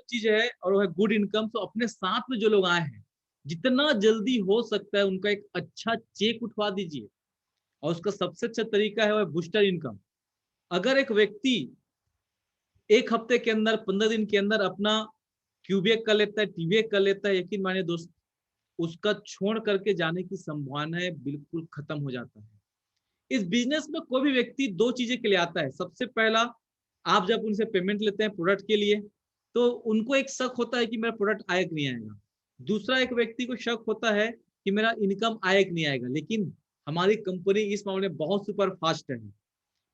चीज है और वो है गुड इनकम। तो अपने साथ में जो लोग आए हैं, जितना जल्दी हो सकता है उनका एक अच्छा चेक उठवा दीजिए। और उसका सबसे अच्छा तरीका है वो बूस्टर इनकम। अगर एक व्यक्ति एक हफ्ते के अंदर 15 दिन के अंदर अपना क्यूबेक कर लेता है, टीबीएक कर लेता है, यकीन मानिए दोस्त, उसका छोड़ करके जाने की संभावनाएं बिल्कुल खत्म हो जाता है। इस बिजनेस में कोई भी व्यक्ति दो चीजें के लिए आता है। सबसे पहला, आप जब उनसे पेमेंट लेते हैं प्रोडक्ट के लिए, तो उनको एक शक होता है कि मेरा प्रोडक्ट आएगा नहीं आएगा। दूसरा, एक व्यक्ति को शक होता है कि मेरा इनकम आएगा नहीं आएगा। लेकिन हमारी कंपनी इस मामले में बहुत सुपर फास्ट है।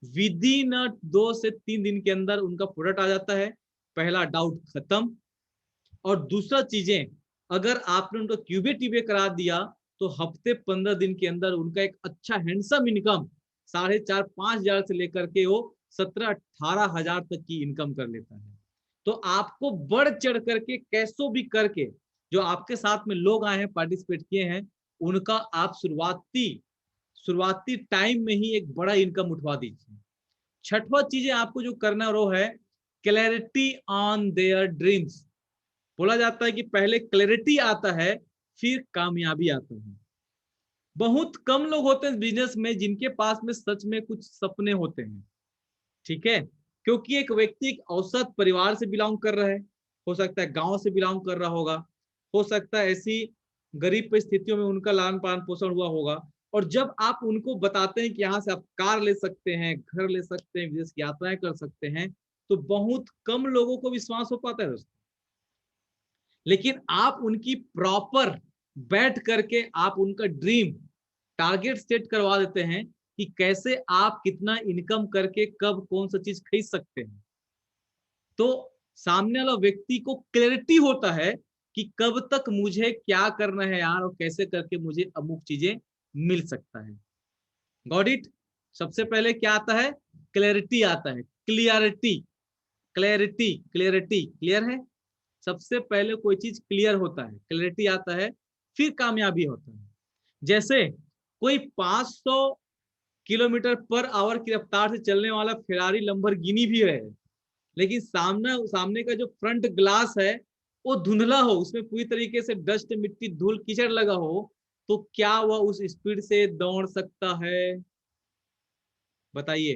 विद इन 2 से 3 दिन के अंदर उनका प्रोडक्ट आ जाता है, पहला डाउट खत्म। और दूसरा चीजें, अगर आपने उनको क्यूबे टीबे करा दिया तो हफ्ते 15 दिन के अंदर उनका एक अच्छा हैंडसम इनकम 4,500-5,000 से लेकर के वो 17-18 हजार तक की इनकम कर लेता है। तो आपको बढ़ चढ़ करके कैसो भी करके जो आपके साथ में लोग आए हैं, पार्टिसिपेट किए हैं, उनका आप शुरुआती टाइम में ही एक बड़ा इनकम उठवा दीजिए। छठवां चीजें आपको जो करना है वो है क्लैरिटी ऑन देयर ड्रीम्स। बोला जाता है कि पहले क्लैरिटी आता है, फिर कामयाबी आता है। बहुत कम लोग होते हैं बिजनेस में जिनके पास में सच में कुछ सपने होते हैं। ठीक है, क्योंकि एक व्यक्ति एक औसत परिवार से बिलोंग कर रहा है, हो सकता है गांव से बिलोंग कर रहा होगा, हो सकता है ऐसी गरीब परिस्थितियों में उनका लालन पालन पोषण हुआ होगा। और जब आप उनको बताते हैं कि यहाँ से आप कार ले सकते हैं, घर ले सकते हैं, विदेश की यात्राएं कर सकते हैं, तो बहुत कम लोगों को विश्वास हो पाता है दोस्तों। लेकिन आप उनकी प्रॉपर बैठ करके आप उनका ड्रीम टारगेट सेट करवा देते हैं कि कैसे आप कितना इनकम करके कब कौन सा चीज खरीद सकते हैं। तो सामने वाला व्यक्ति को क्लैरिटी होता है कि कब तक मुझे क्या करना है यार, और कैसे करके मुझे अमुक चीजें मिल सकता है। Got it. सबसे पहले क्या आता है? क्लैरिटी आता है, क्लियरिटी। क्लैरिटी, क्लियरिटी, क्लियर है। सबसे पहले कोई चीज क्लियर होता है, क्लैरिटी आता है, फिर कामयाबी होता है। जैसे कोई 500 किलोमीटर पर आवर की रफ्तार से चलने वाला फेरारी लंबरगिनी भी है, लेकिन सामने का जो फ्रंट ग्लास है वो धुंधला हो, उसमें पूरी तरीके से डस्ट, मिट्टी, धूल, कीचड़ लगा हो, तो क्या वह उस स्पीड से दौड़ सकता है? बताइए।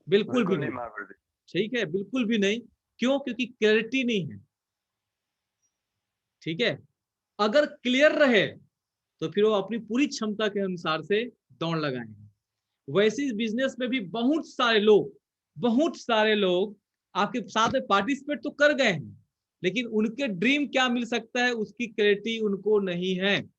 बिल्कुल भी बिल्कुल नहीं नहीं। महावीर। ठीक है, बिल्कुल भी नहीं। क्यों? क्योंकि क्लैरिटी नहीं है। ठीक है, अगर क्लियर रहे तो फिर वो अपनी पूरी क्षमता के अनुसार से दौड़ लगाएंगे। वैसे इस बिजनेस में भी बहुत सारे लोग आपके साथ में पार्टिसिपेट तो कर गए हैं, लेकिन उनके ड्रीम क्या मिल सकता है उसकी क्लैरिटी उनको नहीं है।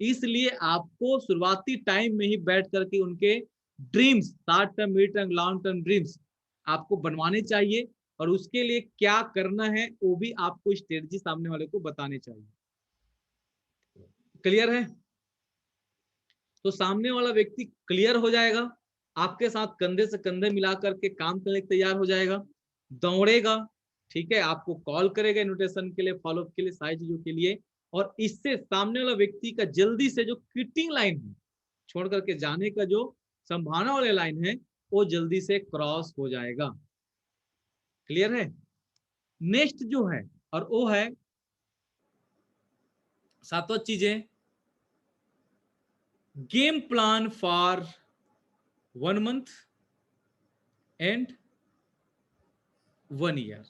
इसलिए आपको शुरुआती टाइम में ही बैठ करके उनके dreams, short term, mid term, long term dreams आपको बनवाने चाहिए। और उसके लिए क्या करना है वो भी आपको स्ट्रेटजी सामने वाले को बताने चाहिए। क्लियर है? तो सामने वाला व्यक्ति क्लियर हो जाएगा, आपके साथ कंधे से कंधे मिला करके काम करने के तैयार हो जाएगा, दौड़ेगा। ठीक है, आपको कॉल करेगा इन्विटेशन के लिए, फॉलोअप के लिए, सारी चीजों के लिए। और इससे सामने वाला व्यक्ति का जल्दी से जो क्विटिंग लाइन है, छोड़ करके जाने का जो संभावना वाले लाइन है, वो जल्दी से क्रॉस हो जाएगा। क्लियर है? नेक्स्ट जो है, और वो है सातों चीजें, game plan for 1 month and 1 year.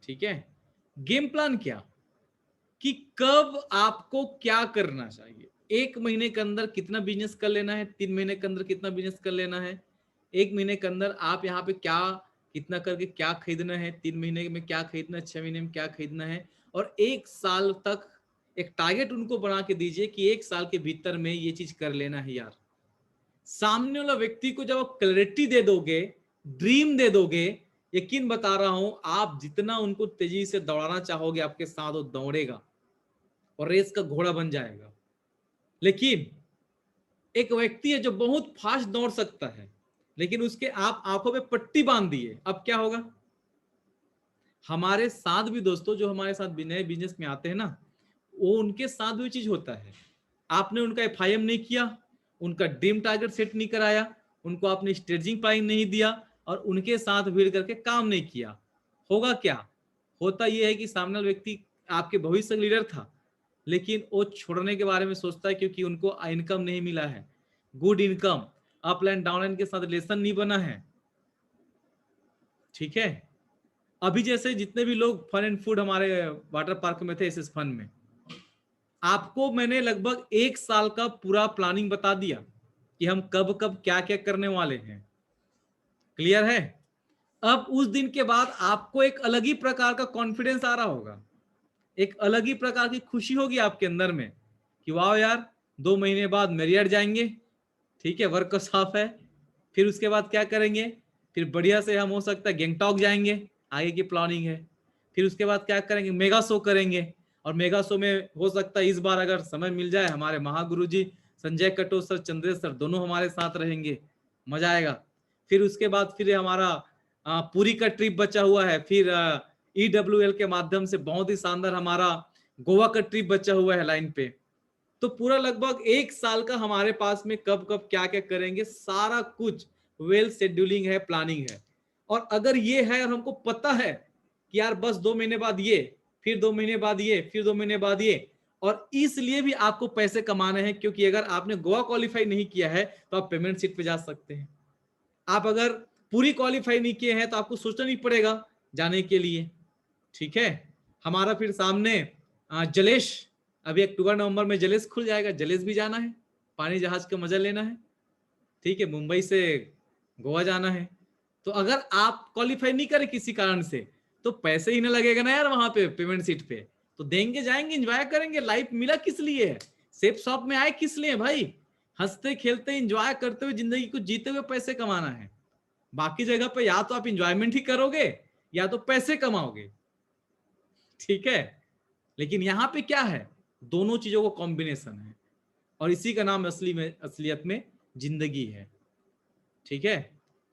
ठीक है, गेम प्लान क्या, कि कब आपको क्या करना चाहिए। 1 महीने के अंदर कितना बिजनेस कर लेना है, 3 महीने के अंदर कितना बिजनेस कर लेना है, 1 महीने के अंदर आप यहाँ पे क्या कितना करके क्या खरीदना है, 3 महीने में क्या खरीदना है, 6 महीने में क्या खरीदना है, और 1 साल तक एक टारगेट उनको बना के दीजिए कि 1 साल के भीतर में ये चीज कर लेना है यार। सामने वाला व्यक्ति को जब आप क्लैरिटी दे दोगे, ड्रीम दे दोगे, यकीन बता रहा हूं, आप जितना उनको तेजी से दौड़ाना चाहोगे आपके साथ वो दौड़ेगा और रेस का घोड़ा बन जाएगा। लेकिन एक व्यक्ति है जो बहुत फास्ट दौड़ सकता है, लेकिन उसके आप आंखों पे पट्टी बांध दिए, अब क्या होगा? हमारे साथ भी दोस्तों जो हमारे साथ नए बिजनेस में आते हैं ना, वो उनके साथ भी चीज होता है। आपने उनका एफआईएम नहीं किया, उनका ड्रीम टारगेट सेट नहीं कराया, उनको आपने स्ट्रेटजिंग प्लान नहीं दिया, और उनके साथ भीड़ करके काम नहीं किया, होगा क्या, होता यह है कि सामने वाला व्यक्ति आपके भविष्य का लीडर था, लेकिन वो छोड़ने के बारे में सोचता है क्योंकि उनको इनकम नहीं मिला है, गुड इनकम, अपलाइन डाउनलाइन के साथ रिलेशन नहीं बना है। ठीक है, अभी जैसे जितने भी लोग फन एंड फूड हमारे वाटर पार्क में थे एसएस फन में, आपको मैंने लगभग 1 साल का पूरा प्लानिंग बता दिया कि हम कब कब क्या क्या करने वाले हैं। क्लियर है? अब उस दिन के बाद आपको एक अलग ही प्रकार का कॉन्फिडेंस आ रहा होगा, एक अलग ही प्रकार की खुशी होगी आपके अंदर में कि वाह यार 2 महीने बाद मेरियट जाएंगे, ठीक है, वर्क का साफ है। फिर उसके बाद क्या करेंगे, फिर बढ़िया से हम हो सकता है गैंगटॉक जाएंगे, आगे की प्लानिंग है। फिर उसके बाद क्या करेंगे, मेगा शो करेंगे, और मेगा शो में हो सकता है इस बार अगर समय मिल जाए हमारे महागुरु जी संजय कटो सर, चंद्रेश सर दोनों हमारे साथ रहेंगे, मजा आएगा। फिर उसके बाद फिर हमारा पूरी का ट्रिप बचा हुआ है, फिर EWL के माध्यम से बहुत ही शानदार हमारा गोवा का ट्रिप बचा हुआ है लाइन पे। तो पूरा लगभग 1 साल का हमारे पास में कब कब क्या क्या करेंगे सारा कुछ वेल शेड्यूलिंग है, प्लानिंग है। और अगर ये है और हमको पता है कि यार बस 2 महीने बाद ये, फिर 2 महीने बाद ये, फिर 2 महीने बाद ये, और इसलिए भी आपको पैसे कमाने हैं क्योंकि अगर आपने गोवा क्वालिफाई नहीं किया है तो आप पेमेंट सीट पे जा सकते हैं। आप अगर पूरी क्वालिफाई नहीं किए हैं तो आपको सोचना नहीं पड़ेगा जाने के लिए। ठीक है, हमारा फिर सामने जलेश, अभी अक्टूबर नवंबर में जलेश खुल जाएगा, जलेश भी जाना है, पानी जहाज का मजा लेना है। ठीक है, मुंबई से गोवा जाना है। तो अगर आप क्वालिफाई नहीं करें किसी कारण से तो पैसे ही ना लगेगा ना यार वहां पे पेमेंट सीट पे, तो देंगे, जाएंगे, एंजॉय करेंगे। लाइफ मिला किस लिए है, सेफ शॉप में आए किस लिए भाई, हंसते खेलते एंजॉय करते हुए जिंदगी को जीते हुए पैसे कमाना है। बाकी जगह पे या तो आप इंजॉयमेंट ही करोगे या तो पैसे कमाओगे। ठीक है, लेकिन यहां पे क्या है, दोनों चीजों को कॉम्बिनेशन है, और इसी का नाम असलियत में जिंदगी है। ठीक है,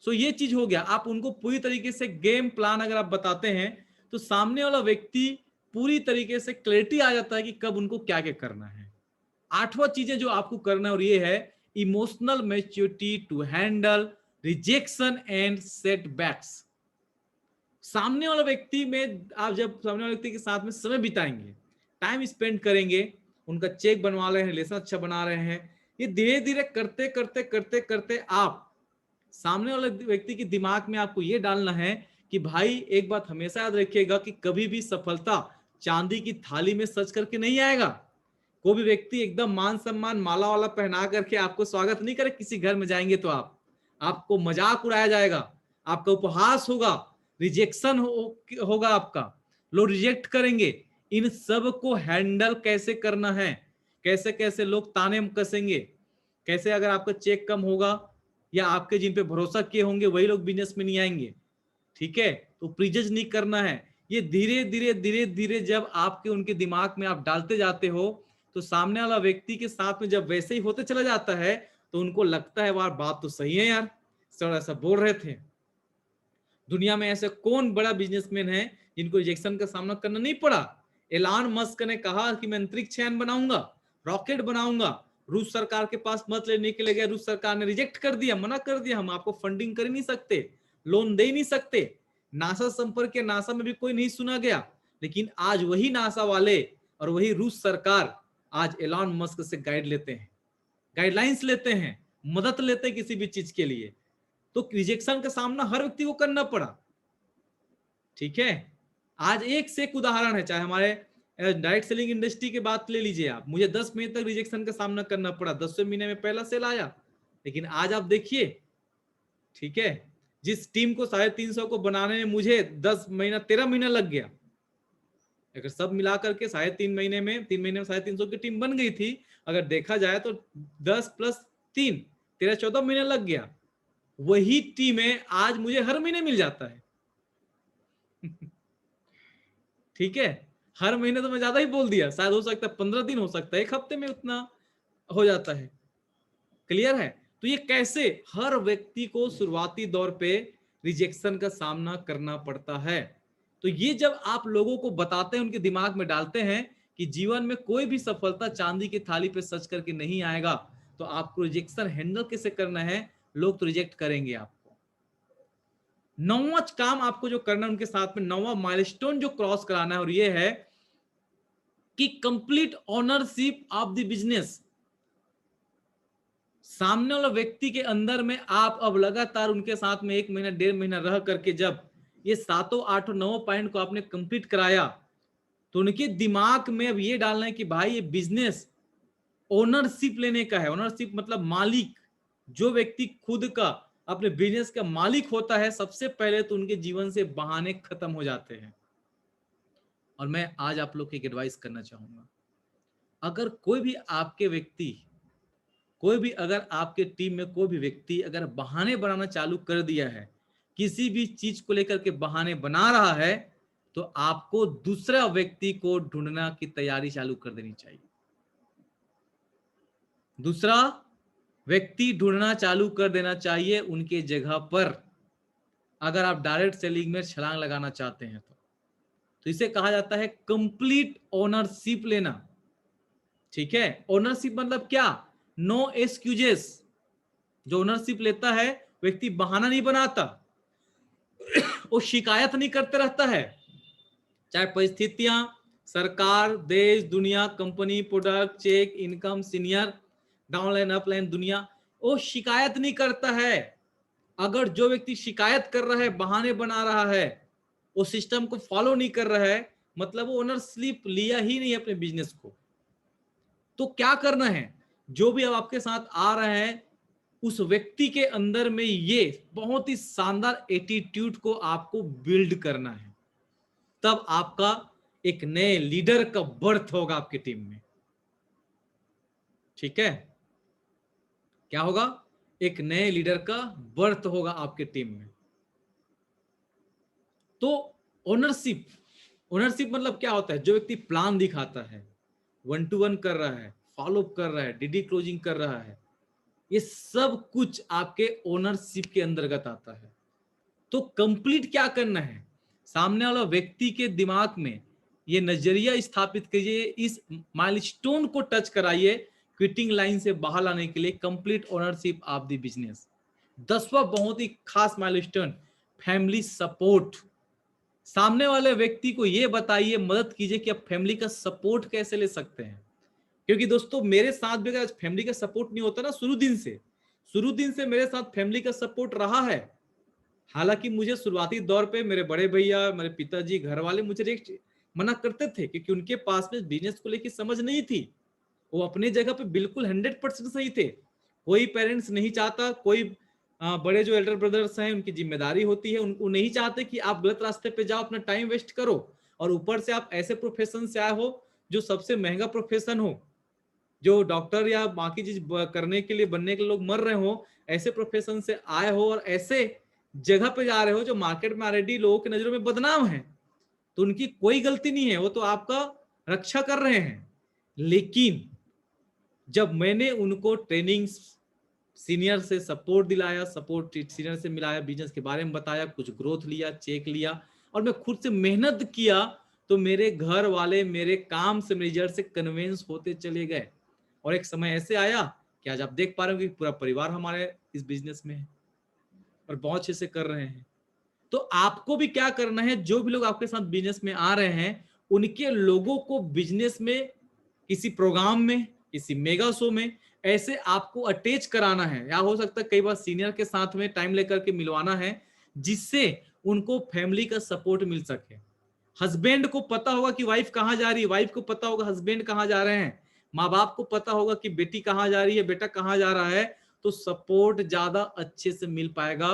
सो ये चीज हो गया। आप उनको पूरी तरीके से गेम प्लान अगर आप बताते हैं तो सामने वाला व्यक्ति पूरी तरीके से क्लैरिटी आ जाता है कि कब उनको क्या क्या करना है। 8वां चीजें जो आपको करना है और ये है emotional maturity to handle rejection and setbacks. सामने वाला व्यक्ति में आप जब सामने वाले व्यक्ति के साथ में समय बिताएंगे, टाइम स्पेंड करेंगे, उनका चेक बनवा रहे हैं, रिलेशन अच्छा बना रहे हैं, ये धीरे धीरे करते करते करते करते आप सामने वाले व्यक्ति के दिमाग में आपको ये डालना है कि भाई एक बात हमेशा याद रखिएगा कि कभी भी सफलता चांदी की थाली में सज करके नहीं आएगा। कोई भी व्यक्ति एकदम मान सम्मान माला वाला पहना करके आपको स्वागत नहीं करे। किसी घर में जाएंगे तो आपको मजाक उड़ाया जाएगा, आपका उपहास होगा, रिजेक्शन होगा, आपका लोग रिजेक्ट करेंगे। इन सब को हैंडल कैसे करना है, कैसे कैसे लोग ताने कसेंगे, कैसे अगर आपका चेक कम होगा या आपके जिन पे भरोसा किए होंगे वही लोग बिजनेस में नहीं आएंगे। ठीक है, तो प्रीजज नहीं करना है। ये धीरे धीरे धीरे धीरे जब आपके उनके दिमाग में आप डालते जाते हो तो सामने वाला व्यक्ति के साथ में जब वैसे ही होते चला जाता है तो उनको लगता है वाह बात तो सही है यार, सर ऐसा बोल रहे थे। दुनिया में ऐसे कौन बड़ा बिजनेसमैन है जिनको रिजेक्शन का सामना करना नहीं पड़ा। एलान मस्क ने कहा कि मैं अंतरिक्ष यान बनाऊंगा, रॉकेट बनाऊंगा, रूस सरकार के पास मत लेने के लिए गया, रूस सरकार ने रिजेक्ट कर दिया, मना कर दिया, हम आपको फंडिंग कर ही नहीं सकते, लोन दे ही नहीं सकते। नासा संपर्क के नासा में भी कोई नहीं सुना गया, लेकिन आज वही नासा वाले और वही रूस सरकार आज एलान मस्क से गाइड लेते हैं, गाइडलाइंस लेते हैं, मदद लेते हैं किसी भी चीज के लिए। तो रिजेक्शन का सामना हर व्यक्ति को करना पड़ा। ठीक है, आज एक से एक उदाहरण है, चाहे हमारे डायरेक्ट सेलिंग इंडस्ट्री की बात ले लीजिए आप, मुझे 10 महीने तक रिजेक्शन का सामना करना पड़ा, 10वें महीने में पहला सेल आया, लेकिन आज आप देखिए। ठीक है, जिस टीम को 350 को बनाने में मुझे 10 महीना 13 महीना लग गया, अगर सब मिला करके 3.5 महीने में 3 महीने में 350 की टीम बन गई थी, अगर देखा जाए तो 10 + 3 13 14 महीने लग गया। वही टीमें आज मुझे हर महीने मिल जाता है। ठीक है, हर महीने तो मैं ज्यादा ही बोल दिया, शायद हो सकता है 15 दिन, हो सकता है 1 हफ्ते में उतना हो जाता है। क्लियर है? तो ये कैसे हर व्यक्ति को शुरुआती दौर पे रिजेक्शन का सामना करना पड़ता है। तो ये जब आप लोगों को बताते हैं, उनके दिमाग में डालते हैं कि जीवन में कोई भी सफलता चांदी की थाली पे सच करके नहीं आएगा, तो आपको रिजेक्शन हैंडल कैसे करना है। लोग तो रिजेक्ट करेंगे आपको, 9वां काम आपको जो करना है उनके साथ में, 9वां माइलस्टोन जो क्रॉस कराना है, और ये है कि complete ownership of the business. सामने वाला व्यक्ति के अंदर में आप अब लगातार उनके साथ में 1 महीना 1.5 महीना रह करके जब ये 7, 8, 9 पॉइंट को आपने कंप्लीट कराया, तो उनके दिमाग में अब ये डालना है कि भाई ये बिजनेस ओनरशिप लेने का है। ओनरशिप मतलब मालिक। जो व्यक्ति खुद का अपने बिजनेस का मालिक होता है, सबसे पहले तो उनके जीवन से बहाने खत्म हो जाते हैं। और मैं आज आप लोग को एक एडवाइस करना चाहूंगा, अगर कोई भी आपके व्यक्ति, कोई भी अगर आपके टीम में कोई भी व्यक्ति अगर बहाने बनाना चालू कर दिया है, किसी भी चीज को लेकर के बहाने बना रहा है, तो आपको दूसरा व्यक्ति को ढूंढना की तैयारी चालू कर देनी चाहिए। दूसरा व्यक्ति ढूंढना चालू कर देना चाहिए उनके जगह पर, अगर आप डायरेक्ट सेलिंग में छलांग लगाना चाहते हैं तो इसे कहा जाता है कंप्लीट ओनरशिप लेना। ठीक है, ओनरशिप मतलब क्या? No excuses. जो ओनरशिप लेता है व्यक्ति बहाना नहीं बनाता, वो शिकायत नहीं करते रहता है, चाहे परिस्थितियां, सरकार, देश, दुनिया, company, product, check, income, senior, downline, upline, दुनिया, वो शिकायत नहीं करता है। अगर जो व्यक्ति शिकायत कर रहा है, बहाने बना रहा है, वो सिस्टम को फॉलो नहीं कर रहा है, मतलब वो ओनरशिप लिया ही नहीं अपने बिजनेस को। तो क्या करना है? जो भी अब आपके साथ आ रहे हैं, उस व्यक्ति के अंदर में ये बहुत ही शानदार एटीट्यूड को आपको बिल्ड करना है, तब आपका एक नए लीडर का बर्थ होगा आपकी टीम में। ठीक है, क्या होगा? एक नए लीडर का बर्थ होगा आपके टीम में। तो ओनरशिप, ओनरशिप मतलब क्या होता है? जो व्यक्ति प्लान दिखाता है, 1-to-1 कर रहा है, फॉलो कर रहा है, डीडी क्लोजिंग कर रहा है, ये सब कुछ आपके ओनरशिप के अंतर्गत आता है। तो कंप्लीट क्या करना है? सामने वाला व्यक्ति के दिमाग में ये नजरिया स्थापित कीजिए, इस माइलस्टोन को टच कराइए, क्विटिंग लाइन से बाहर लाने के लिए complete ownership of the business. 10वां बहुत ही खास माइलस्टोन, फैमिली सपोर्ट। सामने वाले व्यक्ति को यह बताइए, मदद कीजिए कि आप फैमिली का सपोर्ट कैसे ले सकते हैं। क्योंकि दोस्तों मेरे साथ भी अगर फैमिली का सपोर्ट नहीं होता ना, शुरू दिन से मेरे साथ फैमिली का सपोर्ट रहा है। हालांकि मुझे शुरुआती दौर पे मेरे बड़े भैया, मेरे पिताजी, घर वाले मुझे मना करते थे, क्योंकि उनके पास में बिजनेस को लेकर समझ नहीं थी। वो अपनी जगह पे बिल्कुल 100% सही थे। कोई पेरेंट्स नहीं चाहता, कोई बड़े जो एल्डर ब्रदर्स हैं उनकी जिम्मेदारी होती है, उनको नहीं चाहते कि आप गलत रास्ते पे जाओ, अपना टाइम वेस्ट करो, और ऊपर से आप ऐसे प्रोफेशन से आए हो जो सबसे महंगा प्रोफेशन हो, जो डॉक्टर या बाकी चीज करने के लिए, बनने के लिए लोग मर रहे हो, ऐसे प्रोफेशन से आए हो और ऐसे जगह पे जा रहे हो जो मार्केट में ऑलरेडी लोगों की नजरों में बदनाम है। तो उनकी कोई गलती नहीं है, वो तो आपका रक्षा कर रहे हैं। लेकिन जब मैंने उनको ट्रेनिंग सीनियर से सपोर्ट दिलाया, सपोर्ट सीनियर से मिलाया, बिजनेस के बारे में बताया, कुछ ग्रोथ लिया, चेक लिया, और मैं खुद से मेहनत किया, तो मेरे घर वाले मेरे काम से, मेरे रिजल्ट से कन्विंस होते चले गए। और एक समय ऐसे आया कि आज आप देख पा रहे हो कि पूरा परिवार हमारे इस बिजनेस में है और बहुत अच्छे से कर रहे हैं। तो आपको भी क्या करना है, जो भी लोग आपके साथ बिजनेस में आ रहे हैं, उनके लोगों को बिजनेस में, किसी प्रोग्राम में, किसी मेगा शो में ऐसे आपको अटैच कराना है, या हो सकता है कई बार सीनियर के साथ में टाइम लेकर के मिलवाना है, जिससे उनको फैमिली का सपोर्ट मिल सके। हस्बैंड को पता होगा कि वाइफ कहाँ जा रही है, वाइफ को पता होगा हस्बैंड कहाँ जा रहे हैं, माँ बाप को पता होगा कि बेटी कहाँ जा रही है, बेटा कहाँ जा रहा है, तो सपोर्ट ज्यादा अच्छे से मिल पाएगा।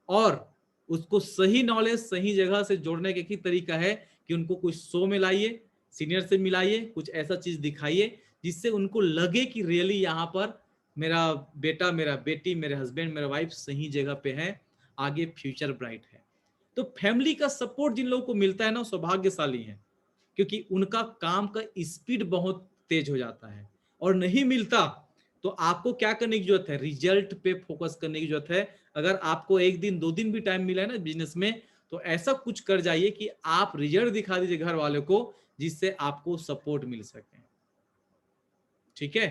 और उसको सही नॉलेज सही जगह से जोड़ने का एक ही तरीका है कि उनको कुछ शो में लाइए, सीनियर से मिलाइए, कुछ ऐसा चीज दिखाइए जिससे उनको लगे कि रियली यहाँ पर मेरा बेटा, मेरा बेटी, मेरे हस्बैंड, मेरा वाइफ सही जगह पे है, आगे फ्यूचर ब्राइट है। तो फैमिली का सपोर्ट जिन लोगों को मिलता है ना, सौभाग्यशाली है, क्योंकि उनका काम का स्पीड बहुत तेज हो जाता है। और नहीं मिलता तो आपको क्या करने की जरूरत है? रिजल्ट पे फोकस करने की जरूरत है। अगर आपको 1 दिन 2 दिन भी टाइम मिला है ना बिजनेस में, तो ऐसा कुछ कर जाइए कि आप रिजल्ट दिखा दीजिए घर वालों को, जिससे आपको सपोर्ट मिल सके। ठीक है,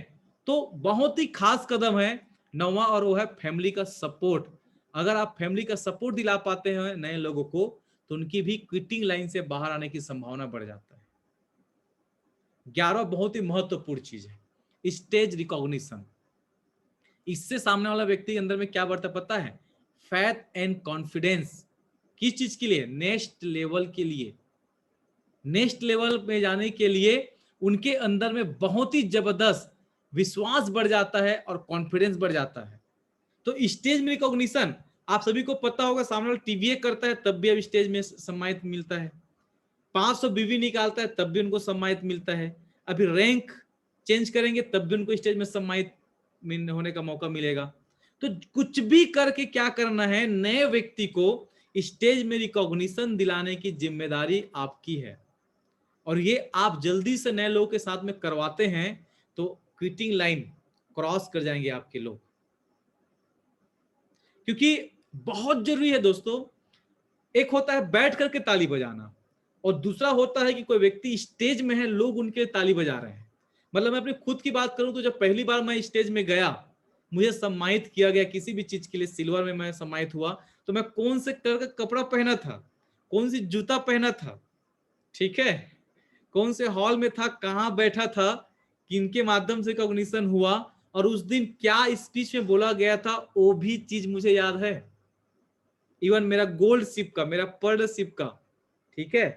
तो बहुत ही खास कदम है 9वां, और वो है फैमिली का सपोर्ट। अगर आप फैमिली का सपोर्ट दिला पाते हैं नए लोगों को, तो उनकी भी क्विटिंग लाइन से बाहर आने की संभावना बढ़ जाता है। 11 बहुत ही महत्वपूर्ण चीज है, स्टेज रिकॉग्निशन। इससे सामने वाला व्यक्ति के अंदर में क्या बढ़ता पता है? Faith and confidence. किस चीज के लिए? नेक्स्ट लेवल के लिए। नेक्स्ट लेवल में जाने के लिए उनके अंदर में बहुत ही जबरदस्त विश्वास बढ़ जाता है और कॉन्फिडेंस बढ़ जाता है। तो स्टेज में रिकॉग्निशन, आप सभी को पता होगा, सामने वाला टीवीए करता है तब भी अब स्टेज में सम्मानित मिलता है, 500 बीवी निकालता है तब भी उनको सम्मानित मिलता है, अभी रैंक चेंज करेंगे तब भी उनको स्टेज में सम्मानित होने का मौका मिलेगा। तो कुछ भी करके क्या करना है, नए व्यक्ति को स्टेज में रिकॉग्निशन दिलाने की जिम्मेदारी आपकी है। और ये आप जल्दी से नए लोगों के साथ में करवाते हैं तो क्विटिंग लाइन क्रॉस कर जाएंगे आपके लोग। क्योंकि बहुत जरूरी है दोस्तों, एक होता है बैठ करके ताली बजाना और दूसरा होता है कि कोई व्यक्ति स्टेज में है, लोग उनके ताली बजा रहे हैं। मतलब मैं अपनी खुद की बात करूं तो जब पहली बार मैं स्टेज में गया, मुझे सम्मानित किया गया किसी भी चीज के लिए, सिल्वर में मैं सम्मानित हुआ, तो मैं कौन से कलर का कपड़ा पहना था, कौन सी जूता पहना था, ठीक है, कौन से हॉल में था, कहां बैठा था, किनके माध्यम से रिकॉग्निशन हुआ और उस दिन क्या स्पीच में बोला गया था, वो भी चीज मुझे याद है। इवन मेरा गोल्ड शिप का, मेरा पर्ल शिप का, ठीक है,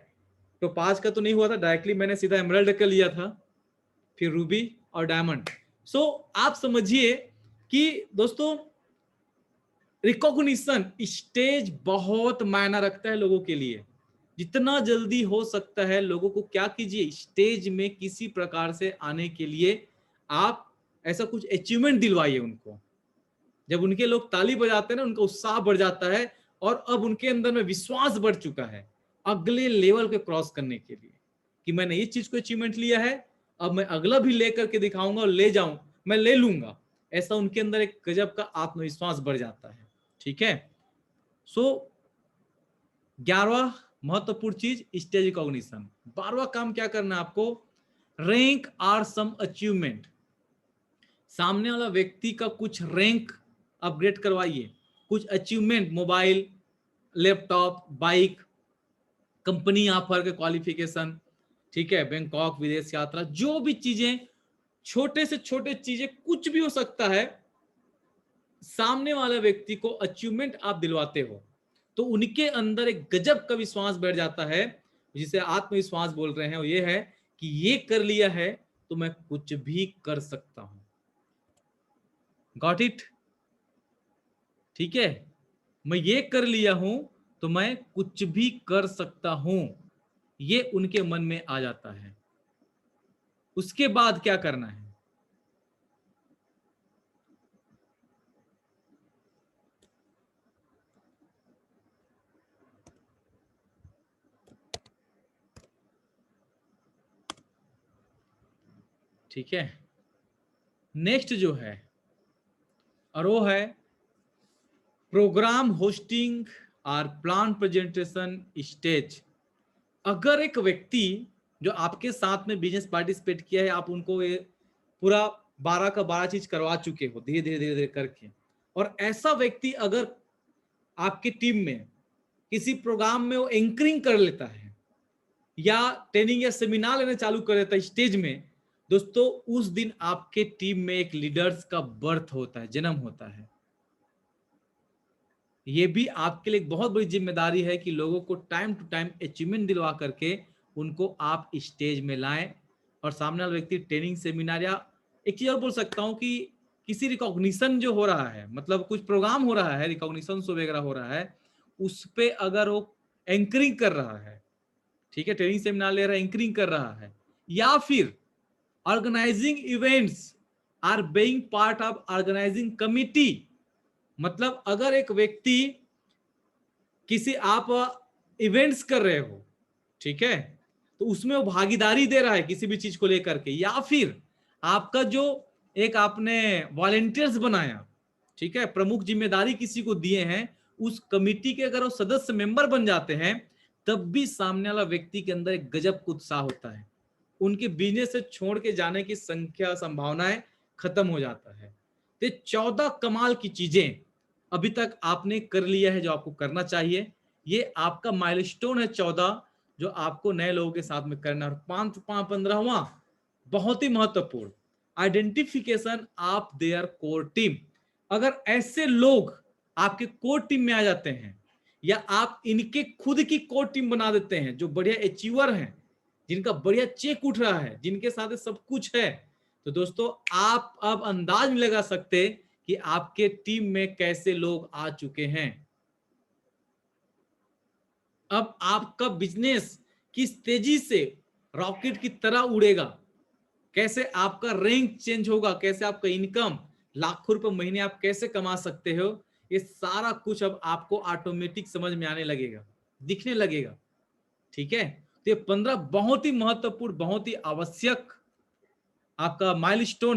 तो 5 का तो नहीं हुआ था, डायरेक्टली मैंने सीधा एमराल्ड का लिया था, फिर रूबी और डायमंड। सो आप समझिए कि दोस्तों रिकॉग्निशन, स्टेज बहुत मायना रखता है लोगों के लिए। जितना जल्दी हो सकता है लोगों को क्या कीजिए, स्टेज में किसी प्रकार से आने के लिए आप ऐसा कुछ अचीवमेंट दिलवाइए उनको। जब उनके लोग ताली बजाते हैं ना, उनका उत्साह बढ़ जाता है और अब उनके अंदर में विश्वास बढ़ चुका है अगले लेवल पे क्रॉस करने के लिए, कि मैंने इस चीज को अचीवमेंट लिया है, अब मैं अगला भी लेकर के दिखाऊंगा और ले जाऊं, मैं ले लूंगा। ऐसा उनके अंदर एक गजब का आत्मविश्वास बढ़ जाता है। ठीक है, सो 11वां महत्वपूर्ण चीज स्टेज रिकॉग्निशन। 12वां काम क्या करना है आपको, रैंक आर सम अचीवमेंट। सामने वाला व्यक्ति का कुछ रैंक अपग्रेड करवाइए, कुछ achievement, mobile, laptop, bike, company offer के क्वालिफिकेशन, ठीक है, बैंकॉक विदेश यात्रा, जो भी चीजें, छोटे से छोटे चीजें कुछ भी हो सकता है, सामने वाले व्यक्ति को अचीवमेंट आप दिलवाते हो तो उनके अंदर एक गजब का विश्वास बैठ जाता है, जिसे आत्मविश्वास बोल रहे हैं। और ये है कि ये कर लिया है तो मैं कुछ भी कर सकता हूं। Got it? ठीक है, मैं ये कर लिया हूं तो मैं कुछ भी कर सकता हूं, ये उनके मन में आ जाता है। उसके बाद क्या करना है, ठीक है, नेक्स्ट जो है और वो है प्रोग्राम होस्टिंग और प्लान प्रेजेंटेशन स्टेज। अगर एक व्यक्ति जो आपके साथ में बिजनेस पार्टिसिपेट किया है, आप उनको ये पूरा 12 का 12 चीज करवा चुके हो धीरे धीरे धीरे धीरे करके, और ऐसा व्यक्ति अगर आपकी टीम में किसी प्रोग्राम में वो एंकरिंग कर लेता है या ट्रेनिंग या सेमिनार लेना चालू कर देता है स्टेज में, दोस्तों उस दिन आपके टीम में एक लीडर्स का बर्थ होता है, जन्म होता है। ये भी आपके लिए एक बहुत बड़ी जिम्मेदारी है कि लोगों को टाइम टू टाइम अचीवमेंट दिलवा करके उनको आप स्टेज में लाएं। और सामने वाला व्यक्ति ट्रेनिंग सेमिनार, या एक चीज और बोल सकता हूं कि किसी रिकॉग्निशन जो हो रहा है, मतलब कुछ प्रोग्राम हो रहा है, रिकॉग्निशन शो वगैरह हो रहा है, उस पे अगर वो एंकरिंग कर रहा है, ठीक है, ट्रेनिंग सेमिनार ले रहा है, एंकरिंग कर रहा है, या फिर organising events, or being part of organising committee, मतलब अगर एक व्यक्ति किसी, आप इवेंट्स कर रहे हो, ठीक है, तो उसमें वो भागीदारी दे रहा है किसी भी चीज को लेकर के, या फिर आपका जो एक आपने वॉलेंटियर्स बनाया, ठीक है, प्रमुख जिम्मेदारी किसी को दिए हैं, उस कमिटी के अगर वो सदस्य मेंबर बन जाते हैं, तब भी सामने वाला व्यक्ति के अंदर एक गजब का उत्साह होता है, उनके बिजनेस से छोड़ के जाने की संभावनाएं खत्म हो जाता है। तो 14 कमाल की चीजें अभी तक आपने कर लिया है जो आपको करना चाहिए। ये आपका माइलस्टोन है 14, जो आपको नए लोगों के साथ में करना है। और 15वां बहुत ही महत्वपूर्ण, identification of their core team. अगर ऐसे लोग आपके कोर टीम में आ जाते हैं, या आप इनके खुद की कोर टीम बना देते हैं, जो बढ़िया अचीवर हैं, जिनका बढ़िया चेक उठ रहा है, जिनके साथ सब कुछ है, तो दोस्तों आप अब अंदाज नहीं लगा सकते कि आपके टीम में कैसे लोग आ चुके हैं। अब आपका बिजनेस किस तेजी से रॉकेट की तरह उड़ेगा, कैसे आपका रैंक चेंज होगा, कैसे आपका इनकम लाखों रुपए महीने आप कैसे कमा सकते हो, ये सारा कुछ अब आपको ऑटोमेटिक समझ में आने लगेगा, दिखने लगेगा। ठीक है, तो ये 15 बहुत ही महत्वपूर्ण, बहुत ही आवश्यक आपका माइलस्टोन